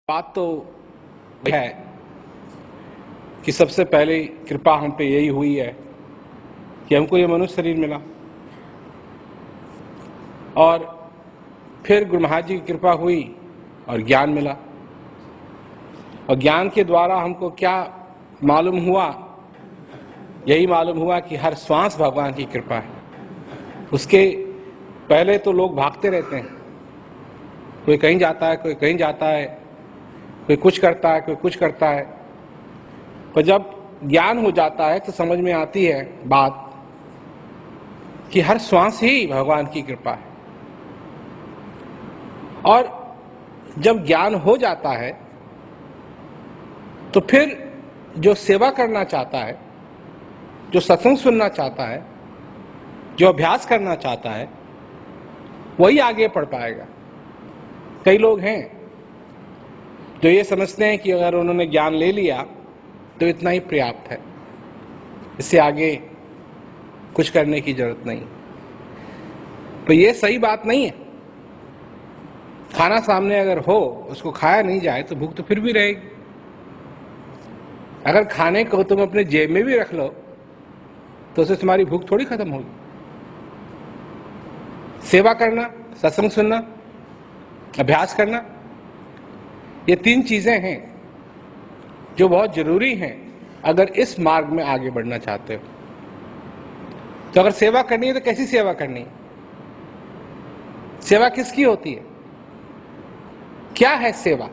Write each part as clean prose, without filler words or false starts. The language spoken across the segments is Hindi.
बात तो है कि सबसे पहले कृपा हम पे यही हुई है कि हमको ये मनुष्य शरीर मिला और फिर गुरु महाराज जी की कृपा हुई और ज्ञान मिला। और ज्ञान के द्वारा हमको क्या मालूम हुआ? यही मालूम हुआ कि हर श्वास भगवान की कृपा है। उसके पहले तो लोग भागते रहते हैं, कोई कहीं जाता है, कोई कहीं जाता है, कोई कुछ करता है, कोई कुछ करता है। पर जब ज्ञान हो जाता है तो समझ में आती है बात कि हर श्वास ही भगवान की कृपा है। और जब ज्ञान हो जाता है तो फिर जो सेवा करना चाहता है, जो सत्संग सुनना चाहता है, जो अभ्यास करना चाहता है, वही आगे बढ़ पाएगा। कई लोग हैं जो ये समझते हैं कि अगर उन्होंने ज्ञान ले लिया तो इतना ही पर्याप्त है, इससे आगे कुछ करने की जरूरत नहीं। तो ये सही बात नहीं है। खाना सामने अगर हो, उसको खाया नहीं जाए तो भूख तो फिर भी रहेगी। अगर खाने को तुम अपने जेब में भी रख लो तो उससे तुम्हारी भूख थोड़ी खत्म होगी। सेवा करना, सत्संग सुनना, अभ्यास करना, ये तीन चीजें हैं जो बहुत जरूरी हैं अगर इस मार्ग में आगे बढ़ना चाहते हो। तो अगर सेवा करनी है तो कैसी सेवा करनी है? सेवा किसकी होती है? क्या है सेवा?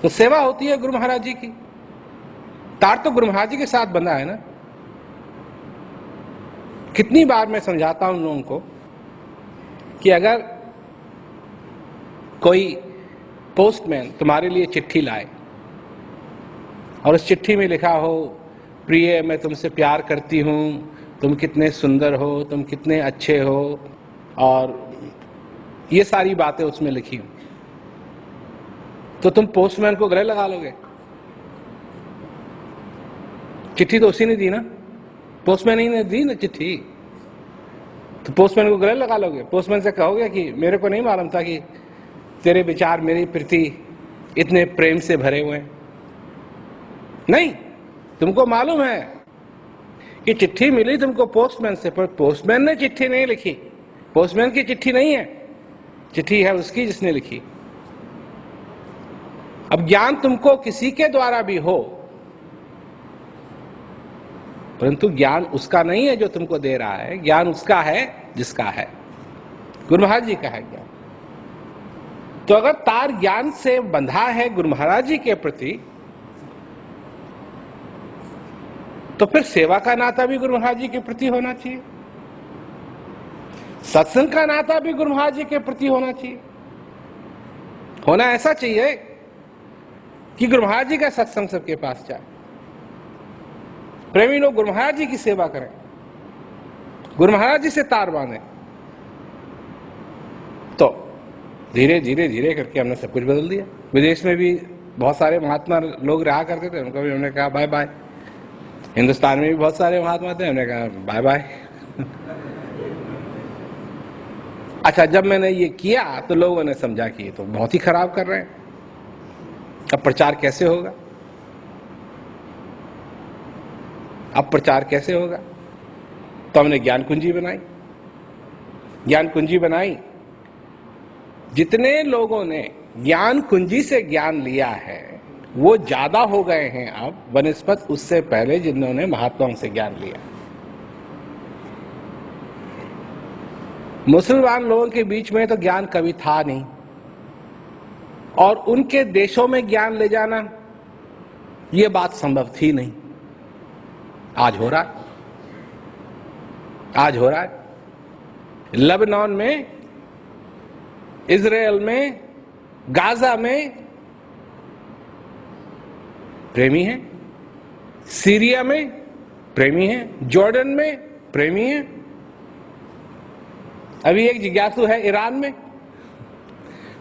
तो सेवा होती है गुरु महाराज जी की। तार तो गुरु महाराज जी के साथ बंधा है ना। कितनी बार मैं समझाता हूं लोगों को कि अगर कोई पोस्टमैन तुम्हारे लिए चिट्ठी लाए और उस चिट्ठी में लिखा हो, प्रिय मैं तुमसे प्यार करती हूं, तुम कितने सुंदर हो, तुम कितने अच्छे हो, और ये सारी बातें उसमें लिखी हो, तो तुम पोस्टमैन को गले लगा लोगे? चिट्ठी तो उसी ने दी ना, पोस्टमैन ही ने दी ना चिट्ठी। तो पोस्टमैन को गले लगा लोगे? पोस्टमैन से कहोगे कि मेरे को नहीं मालूम था कि तेरे विचार मेरी प्रति इतने प्रेम से भरे हुए हैं? नहीं, तुमको मालूम है कि चिट्ठी मिली तुमको पोस्टमैन से, पर पोस्टमैन ने चिट्ठी नहीं लिखी। पोस्टमैन की चिट्ठी नहीं है, चिट्ठी है उसकी जिसने लिखी। अब ज्ञान तुमको किसी के द्वारा भी हो, परंतु ज्ञान उसका नहीं है जो तुमको दे रहा है, ज्ञान उसका है जिसका है, गुरु महाराज जी का है ज्ञान। तो अगर तार ज्ञान से बंधा है गुरु महाराज जी के प्रति, तो फिर सेवा का नाता भी गुरु महाराज जी के प्रति होना चाहिए, सत्संग का नाता भी गुरु महाराज जी के प्रति होना चाहिए। होना ऐसा चाहिए कि गुरु महाराज जी का सत्संग सबके पास जाए, प्रेमी लोग गुरु महाराज जी की सेवा करें, गुरु महाराज जी से तार बांधें। तो धीरे धीरे धीरे करके हमने सब कुछ बदल दिया। विदेश में भी बहुत सारे महात्मा लोग रहा करते थे, उनको भी हमने कहा बाय बाय। हिंदुस्तान में भी बहुत सारे महात्मा थे, हमने कहा बाय बाय। अच्छा, जब मैंने ये किया तो लोगों ने समझा कि ये तो बहुत ही खराब कर रहे हैं, अब प्रचार कैसे होगा? अब प्रचार कैसे होगा? तो हमने ज्ञान कुंजी बनाई। ज्ञान कुंजी बनाई, जितने लोगों ने ज्ञान कुंजी से ज्ञान लिया है वो ज्यादा हो गए हैं अब बनिस्बत उससे पहले जिन्होंने महात्माओं से ज्ञान लिया। मुसलमान लोगों के बीच में तो ज्ञान कभी था नहीं, और उनके देशों में ज्ञान ले जाना ये बात संभव थी नहीं। आज हो रहा है, आज हो रहा है। लेबनान में, इजराइल में, गाजा में प्रेमी हैं, सीरिया में प्रेमी हैं, जॉर्डन में प्रेमी हैं। अभी एक जिज्ञासु है ईरान में,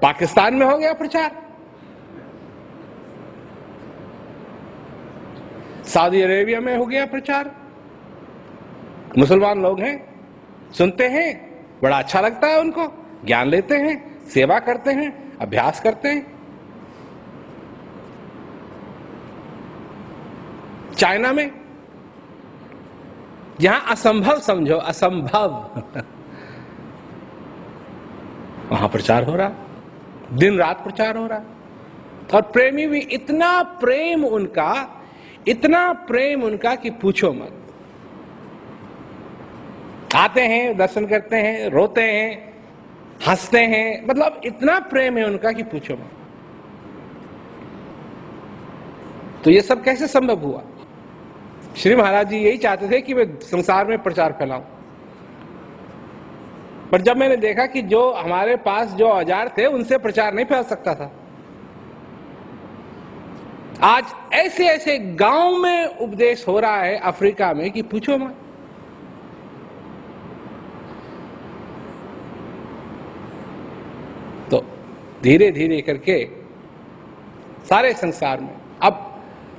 पाकिस्तान में हो गया प्रचार, सऊदी अरेबिया में हो गया प्रचार। मुसलमान लोग हैं, सुनते हैं, बड़ा अच्छा लगता है उनको, ज्ञान लेते हैं, सेवा करते हैं, अभ्यास करते हैं। चाइना में, जहां असंभव समझो, असंभव वहां प्रचार हो रहा, दिन रात प्रचार हो रहा। और प्रेमी भी, इतना प्रेम उनका कि पूछो मत। आते हैं, दर्शन करते हैं, रोते हैं, हंसते हैं, मतलब इतना प्रेम है उनका कि पूछो मत। तो ये सब कैसे संभव हुआ? श्री महाराज जी यही चाहते थे कि मैं संसार में प्रचार फैलाऊं, पर जब मैंने देखा कि जो हमारे पास जो औजार थे उनसे प्रचार नहीं फैल सकता था। आज ऐसे ऐसे गांव में उपदेश हो रहा है अफ्रीका में कि पूछो मत। तो धीरे धीरे करके सारे संसार में, अब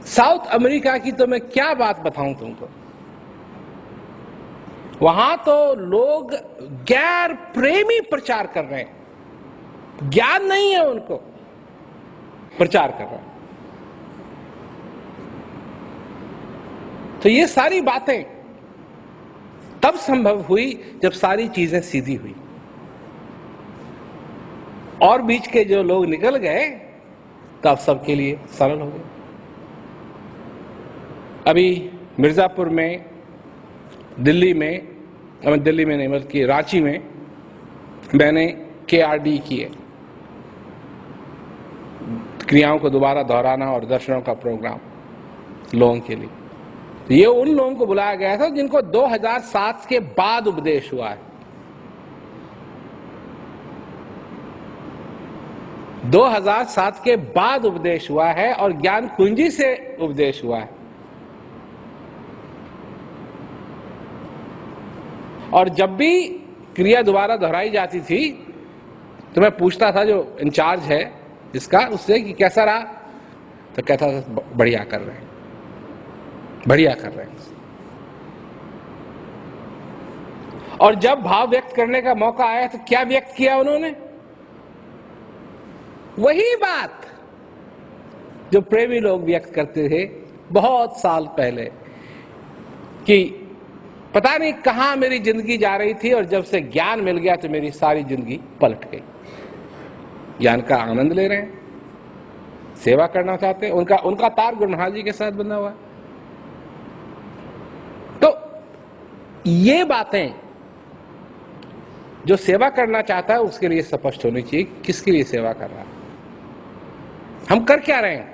साउथ अमेरिका की तो मैं क्या बात बताऊं तुमको, वहां तो लोग गैर प्रेमी प्रचार कर रहे हैं, ज्ञान नहीं है उनको, प्रचार कर रहे हैं। तो ये सारी बातें तब संभव हुई जब सारी चीजें सीधी हुई, और बीच के जो लोग निकल गए तब सबके लिए सरल हो गए। अभी मिर्जापुर में, दिल्ली में नहीं बल्कि रांची में मैंने KRD की है, क्रियाओं को दोबारा दोहराना और दर्शनों का प्रोग्राम लोगों के लिए। तो ये उन लोगों को बुलाया गया था जिनको 2007 के बाद उपदेश हुआ है। 2007 के बाद उपदेश हुआ है और ज्ञान कुंजी से उपदेश हुआ है। और जब भी क्रिया दोबारा दोहराई जाती थी तो मैं पूछता था जो इंचार्ज है इसका, उससे कि कैसा रहा, तो कहता था बढ़िया कर रहे हैं, बढ़िया कर रहे हैं। और जब भाव व्यक्त करने का मौका आया तो क्या व्यक्त किया उन्होंने? वही बात जो प्रेमी लोग व्यक्त करते थे बहुत साल पहले कि पता नहीं कहां मेरी जिंदगी जा रही थी और जब से ज्ञान मिल गया तो मेरी सारी जिंदगी पलट गई। ज्ञान का आनंद ले रहे हैं, सेवा करना चाहते हैं, उनका तार गुरु महाराज जी के साथ बंधा हुआ है। तो ये बातें जो सेवा करना चाहता है उसके लिए स्पष्ट होनी चाहिए, किसके लिए सेवा कर रहा है, हम कर क्या रहे हैं।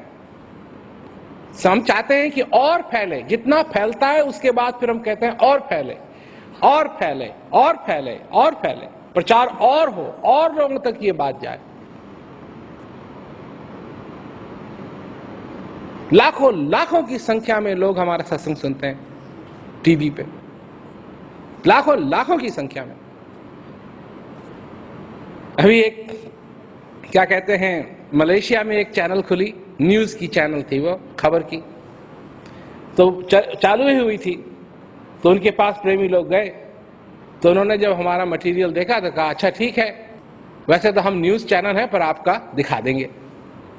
हम चाहते हैं कि और फैले, जितना फैलता है उसके बाद फिर हम कहते हैं और फैले, और फैले, और फैले, और फैले, प्रचार और हो, और लोगों तक ये बात जाए। लाखों लाखों की संख्या में लोग हमारा सत्संग सुनते हैं टीवी पे, लाखों लाखों की संख्या में। अभी एक क्या कहते हैं, मलेशिया में एक चैनल खुली, न्यूज की चैनल थी वो, खबर की, तो चालू ही हुई थी। तो उनके पास प्रेमी लोग गए, तो उन्होंने जब हमारा मटेरियल देखा तो कहा अच्छा ठीक है, वैसे तो हम न्यूज चैनल है पर आपका दिखा देंगे,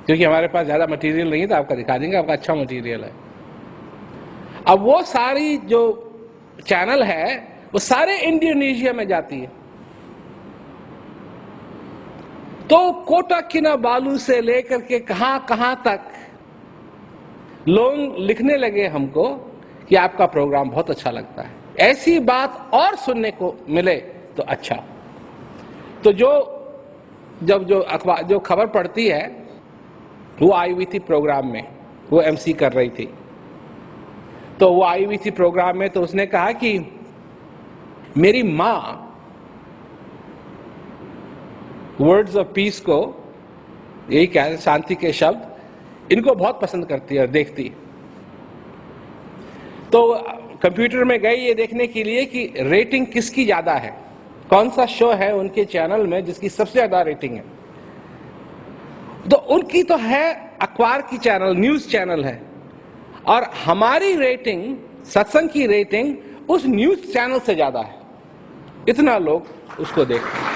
क्योंकि हमारे पास ज्यादा मटेरियल नहीं है, तो आपका दिखा देंगे, आपका अच्छा मटेरियल है। अब वो सारी जो चैनल है वो सारे इंडोनेशिया में जाती है। तो कोटा किनाबालू से लेकर के कहां कहां तक लोग लिखने लगे हमको कि आपका प्रोग्राम बहुत अच्छा लगता है, ऐसी बात और सुनने को मिले तो अच्छा। तो जब जो अखबार जो खबर पढ़ती है वो आई हुई थी प्रोग्राम में, वो MC कर रही थी, तो वो आई हुई थी प्रोग्राम में, तो उसने कहा कि मेरी माँ वर्ड्स ऑफ पीस को, यही क्या शांति के शब्द, इनको बहुत पसंद करती है और देखती है। तो कंप्यूटर में गई ये देखने के लिए कि रेटिंग किसकी ज्यादा है, कौन सा शो है उनके चैनल में जिसकी सबसे ज्यादा रेटिंग है। तो उनकी तो है अखबार की चैनल, न्यूज चैनल है, और हमारी रेटिंग, सत्संग की रेटिंग उस न्यूज चैनल से ज्यादा है। इतना लोग उसको देखते हैं।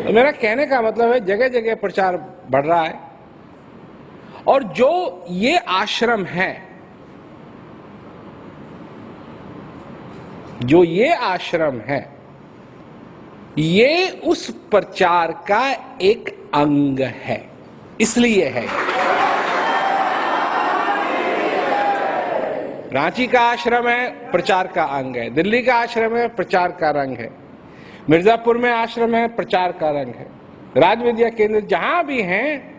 मेरा कहने का मतलब है जगह जगह प्रचार बढ़ रहा है, और जो ये आश्रम है, जो ये आश्रम है, ये उस प्रचार का एक अंग है, इसलिए है। रांची का आश्रम है, प्रचार का अंग है। दिल्ली का आश्रम है, प्रचार का रंग है। मिर्जापुर में आश्रम है, प्रचार का रंग है। राज विद्या केंद्र जहां भी हैं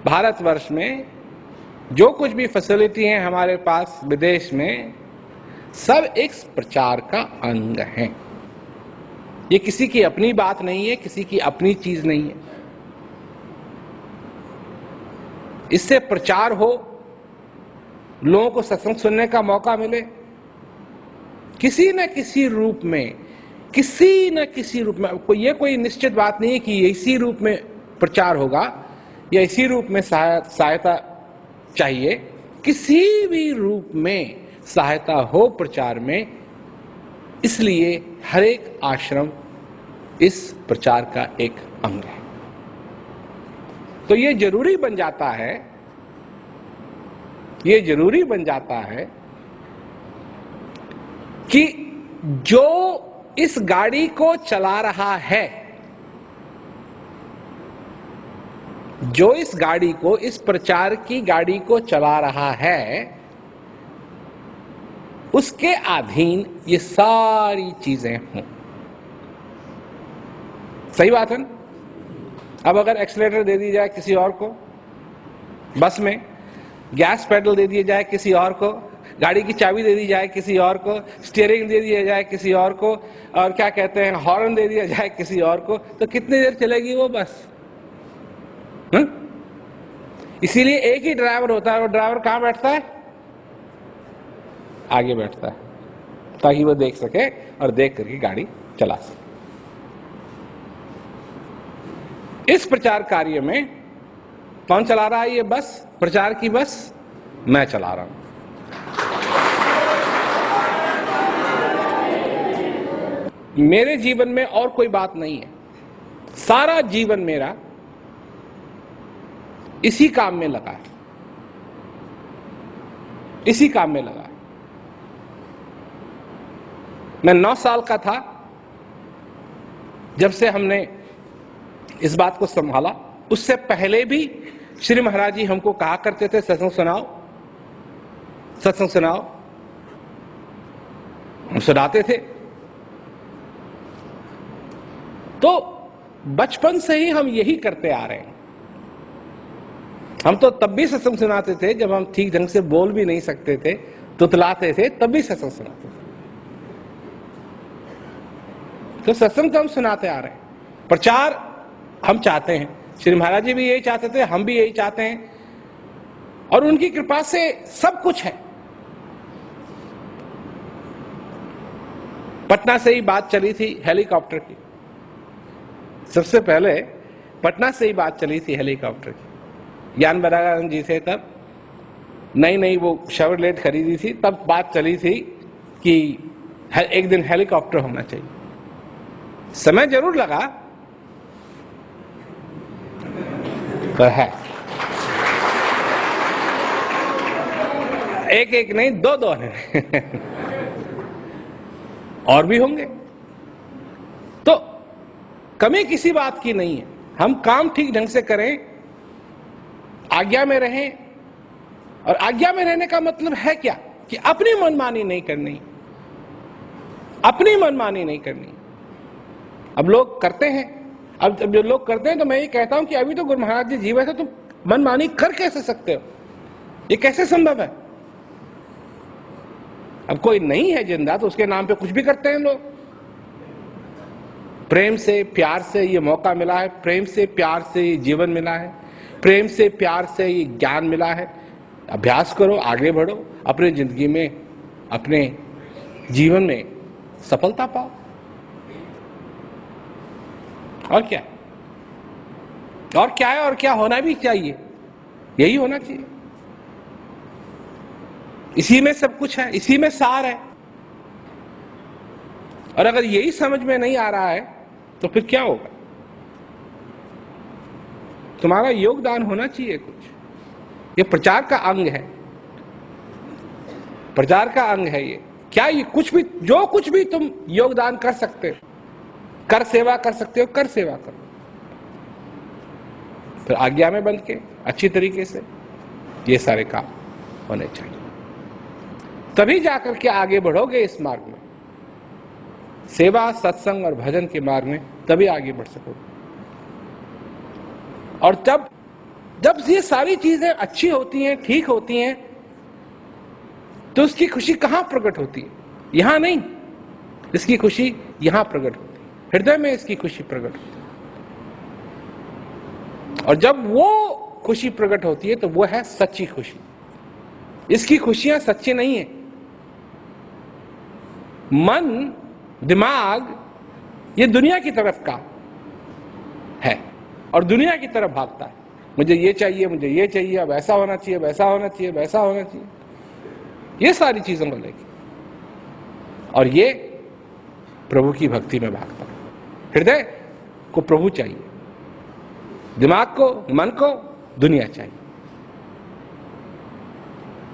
भारतवर्ष में, जो कुछ भी फैसिलिटी है हमारे पास विदेश में, सब एक प्रचार का अंग है। ये किसी की अपनी बात नहीं है, किसी की अपनी चीज नहीं है। इससे प्रचार हो, लोगों को सत्संग सुनने का मौका मिले, किसी न किसी रूप में, किसी न किसी रूप में। ये कोई निश्चित बात नहीं है कि इसी रूप में प्रचार होगा या इसी रूप में सहायता चाहिए। किसी भी रूप में सहायता हो प्रचार में, इसलिए हर एक आश्रम इस प्रचार का एक अंग है। तो ये जरूरी बन जाता है, ये जरूरी बन जाता है कि जो इस गाड़ी को चला रहा है, जो इस गाड़ी को, इस प्रचार की गाड़ी को चला रहा है, उसके अधीन ये सारी चीजें हों। सही बात है ना? अब अगर एक्सीलरेटर दे दी जाए किसी और को, बस में गैस पेडल दे दिया जाए किसी और को, गाड़ी की चाबी दे दी जाए किसी और को, स्टीयरिंग दे दिया जाए किसी और को, और क्या कहते हैं, हॉर्न दे दिया जाए किसी और को, तो कितनी देर चलेगी वो बस? इसीलिए एक ही ड्राइवर होता है। वो ड्राइवर कहां बैठता है? आगे बैठता है, ताकि वो देख सके और देख करके गाड़ी चला सके। इस प्रचार कार्य में कौन चला रहा है ये बस? प्रचार की बस मैं चला रहा हूं। मेरे जीवन में और कोई बात नहीं है। सारा जीवन मेरा इसी काम में लगा है, इसी काम में लगा है। मैं 9 साल का था जब से हमने इस बात को संभाला। उससे पहले भी श्री महाराज जी हमको कहा करते थे, सत्संग सुनाओ, सत्संग सुनाओ। हम सुनाते थे। तो बचपन से ही हम यही करते आ रहे हैं। हम तो तब भी सत्संग सुनाते थे जब हम ठीक ढंग से बोल भी नहीं सकते थे, तुतलाते थे, तब भी सत्संग सुनाते थे। तो सत्संग तो हम सुनाते आ रहे हैं। प्रचार हम चाहते हैं, श्री महाराज जी भी यही चाहते थे, हम भी यही चाहते हैं, और उनकी कृपा से सब कुछ है। पटना से ही बात चली थी हेलीकॉप्टर की। सबसे पहले पटना से ही बात चली थी हेलीकॉप्टर की। ज्ञान बरागानंद जी से तब नई नई वो शेवरलेट खरीदी थी, तब बात चली थी कि एक दिन हेलीकॉप्टर होना चाहिए। समय जरूर लगा, पर है। एक एक नहीं, दो दो है। और भी होंगे। तो कमी किसी बात की नहीं है। हम काम ठीक ढंग से करें, आज्ञा में रहें। और आज्ञा में रहने का मतलब है क्या? कि अपनी मनमानी नहीं करनी, अपनी मनमानी नहीं करनी। अब लोग करते हैं, अब जो लोग करते हैं, तो मैं ये कहता हूं कि अभी तो गुरु महाराज जी जीवित है, तुम मनमानी कर कैसे सकते हो? ये कैसे संभव है? अब कोई नहीं है जिंदा तो उसके नाम पे कुछ भी करते हैं लोग। प्रेम से प्यार से ये मौका मिला है, प्रेम से प्यार से ये जीवन मिला है, प्रेम से प्यार से ये ज्ञान मिला है। अभ्यास करो, आगे बढ़ो, अपनी जिंदगी में, अपने जीवन में सफलता पाओ। और क्या, और क्या है, और क्या होना भी चाहिए, यही होना चाहिए। इसी में सब कुछ है, इसी में सार है। और अगर यही समझ में नहीं आ रहा है तो फिर क्या होगा? तुम्हारा योगदान होना चाहिए कुछ। ये प्रचार का अंग है, प्रचार का अंग है ये। क्या ये कुछ भी, जो कुछ भी तुम योगदान कर सकते हो, कर सेवा कर सकते हो, कर सेवा करो, फिर आज्ञा में बंध के अच्छी तरीके से ये सारे काम होने चाहिए, तभी जाकर के आगे बढ़ोगे इस मार्ग में, सेवा सत्संग और भजन के मार्ग में, तभी आगे बढ़ सकोगे। और जब जब ये सारी चीजें अच्छी होती हैं, ठीक होती हैं, तो उसकी खुशी कहां प्रकट होती है? यहां नहीं, इसकी खुशी यहां प्रकट होती है, हृदय में इसकी खुशी प्रकट होती है। और जब वो खुशी प्रकट होती है तो वो है सच्ची खुशी। इसकी खुशियां सच्ची नहीं है। मन, दिमाग ये दुनिया की तरफ का है और दुनिया की तरफ भागता है, मुझे ये चाहिए, मुझे ये चाहिए, अब ऐसा होना चाहिए, वैसा होना चाहिए, वैसा होना चाहिए, ये सारी चीजों को लेकर। और ये प्रभु की भक्ति में भागता है। हृदय को प्रभु चाहिए, दिमाग को, मन को दुनिया चाहिए।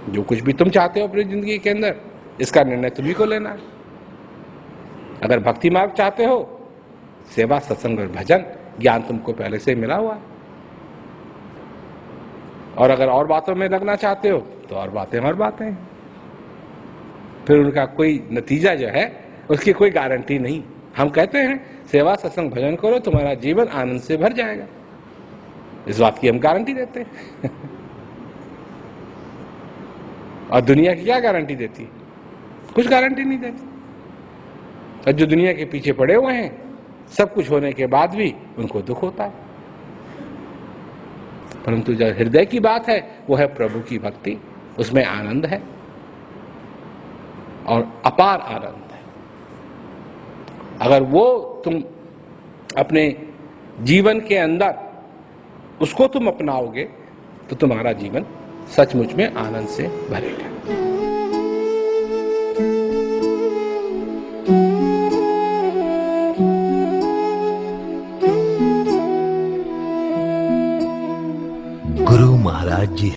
जो कुछ भी तुम चाहते हो अपनी जिंदगी के अंदर, इसका निर्णय तुम्ही को लेना है। अगर भक्ति मार्ग चाहते हो, सेवा सत्संग और भजन ज्ञान तुमको पहले से मिला हुआ है। और अगर और बातों में लगना चाहते हो तो और बातें हैं, फिर उनका कोई नतीजा जो है उसकी कोई गारंटी नहीं। हम कहते हैं सेवा सत्संग भजन करो, तुम्हारा जीवन आनंद से भर जाएगा, इस बात की हम गारंटी देते हैं। और दुनिया की क्या गारंटी देती है? कुछ गारंटी नहीं देती। और जो दुनिया के पीछे पड़े हुए हैं, सब कुछ होने के बाद भी उनको दुख होता है। परंतु जो हृदय की बात है वो है प्रभु की भक्ति, उसमें आनंद है और अपार आनंद है। अगर वो तुम अपने जीवन के अंदर उसको तुम अपनाओगे तो तुम्हारा जीवन सचमुच में आनंद से भरेगा। गुरु महाराज जी